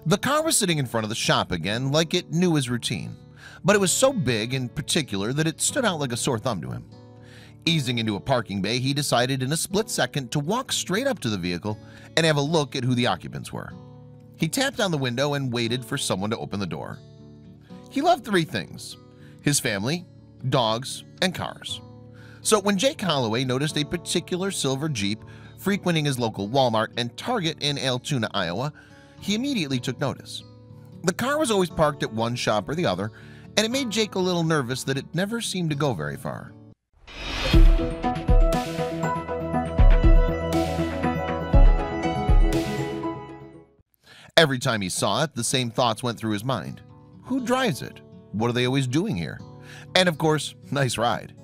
The car was sitting in front of the shop again, like it knew his routine, but it was so big in particular that it stood out like a sore thumb to him. Easing into a parking bay, he decided in a split second to walk straight up to the vehicle and have a look at who the occupants were. He tapped on the window and waited for someone to open the door. He loved three things: his family, dogs, and cars. So when Jake Holloway noticed a particular silver Jeep frequenting his local Walmart and Target in Altoona, Iowa, he immediately took notice. The car was always parked at one shop or the other, and it made Jake a little nervous that it never seemed to go very far. Every time he saw it, the same thoughts went through his mind. Who drives it? What are they always doing here? And of course, nice ride.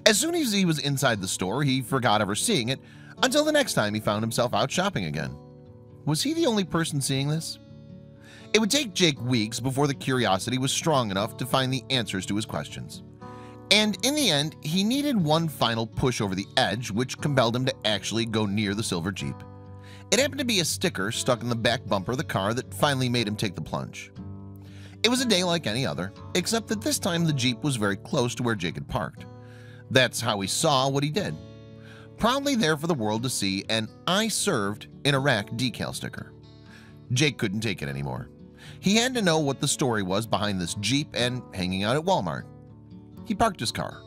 As soon as he was inside the store, he forgot ever seeing it until the next time he found himself out shopping again. Was he the only person seeing this? It would take Jake weeks before the curiosity was strong enough to find the answers to his questions. And in the end, he needed one final push over the edge, which compelled him to actually go near the silver Jeep. It happened to be a sticker stuck in the back bumper of the car that finally made him take the plunge. It was a day like any other, except that this time the Jeep was very close to where Jake had parked. That's how he saw what he did. Proudly there for the world to see an "I served in Iraq" decal sticker. Jake couldn't take it anymore. He had to know what the story was behind this Jeep and hanging out at Walmart. He parked his car.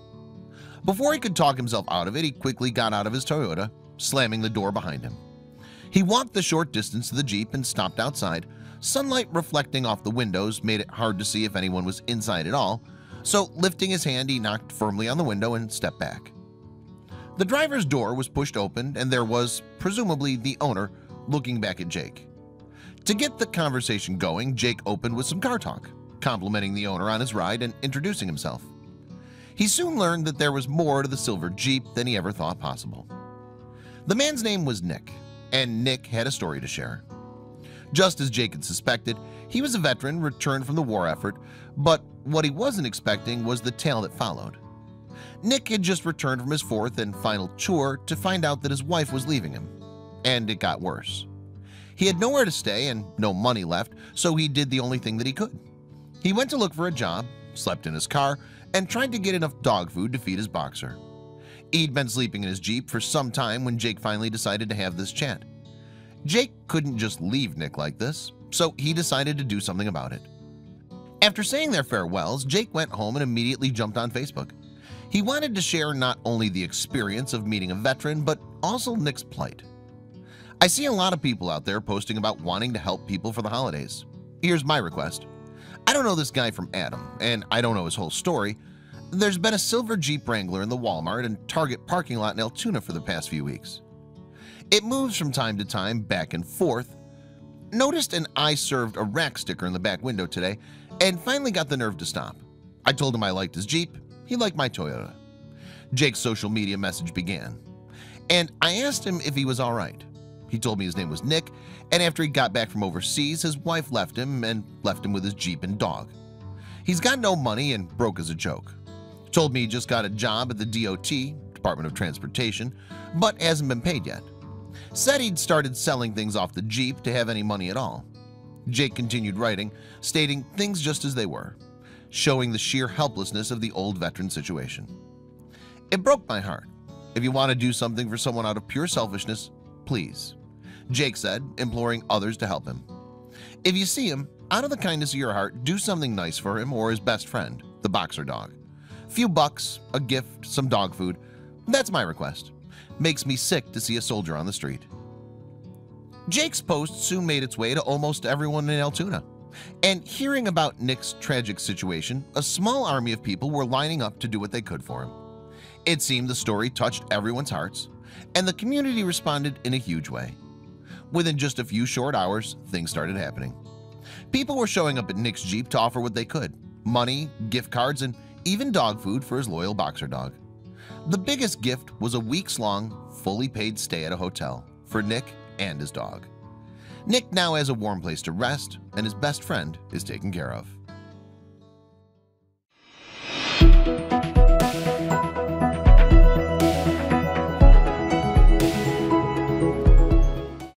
Before he could talk himself out of it, he quickly got out of his Toyota, slamming the door behind him. He walked the short distance to the Jeep and stopped outside. Sunlight reflecting off the windows made it hard to see if anyone was inside at all, so lifting his hand, he knocked firmly on the window and stepped back. The driver's door was pushed open, and there was, presumably, the owner looking back at Jake. To get the conversation going, Jake opened with some car talk, complimenting the owner on his ride and introducing himself. He soon learned that there was more to the silver Jeep than he ever thought possible. The man's name was Nick, and Nick had a story to share. Just as Jake had suspected, he was a veteran returned from the war effort, but what he wasn't expecting was the tale that followed. Nick had just returned from his fourth and final tour to find out that his wife was leaving him, and it got worse. He had nowhere to stay and no money left, so he did the only thing that he could. He went to look for a job, slept in his car, and tried to get enough dog food to feed his boxer. He'd been sleeping in his Jeep for some time when Jake finally decided to have this chat. Jake couldn't just leave Nick like this, so he decided to do something about it. After saying their farewells, Jake went home and immediately jumped on Facebook. He wanted to share not only the experience of meeting a veteran, but also Nick's plight. I see a lot of people out there posting about wanting to help people for the holidays. Here's my request. I don't know this guy from Adam, and I don't know his whole story. There's been a silver Jeep Wrangler in the Walmart and Target parking lot in Altoona for the past few weeks. It moves from time to time back and forth. Noticed an "I served Iraq" sticker in the back window today and finally got the nerve to stop. I told him I liked his Jeep. He liked my Toyota. Jake's social media message began, and I asked him if he was all right. He told me his name was Nick, and after he got back from overseas, his wife left him with his Jeep and dog. He's got no money and broke as a joke. Told me he just got a job at the DOT, Department of Transportation, but hasn't been paid yet. Said he'd started selling things off the Jeep to have any money at all. Jake continued writing, stating things just as they were, showing the sheer helplessness of the old veteran situation. It broke my heart. If you want to do something for someone out of pure selfishness, please, Jake said, imploring others to help him. If you see him, out of the kindness of your heart, do something nice for him or his best friend, the boxer dog. Few bucks, a gift, some dog food. That's my request. Makes me sick to see a soldier on the street. Jake's post soon made its way to almost everyone in Altoona. And hearing about Nick's tragic situation, a small army of people were lining up to do what they could for him. It seemed the story touched everyone's hearts, and the community responded in a huge way. Within just a few short hours, things started happening. People were showing up at Nick's Jeep to offer what they could: money, gift cards, and even dog food for his loyal boxer dog. The biggest gift was a weeks-long, fully paid stay at a hotel for Nick and his dog. Nick now has a warm place to rest, and his best friend is taken care of.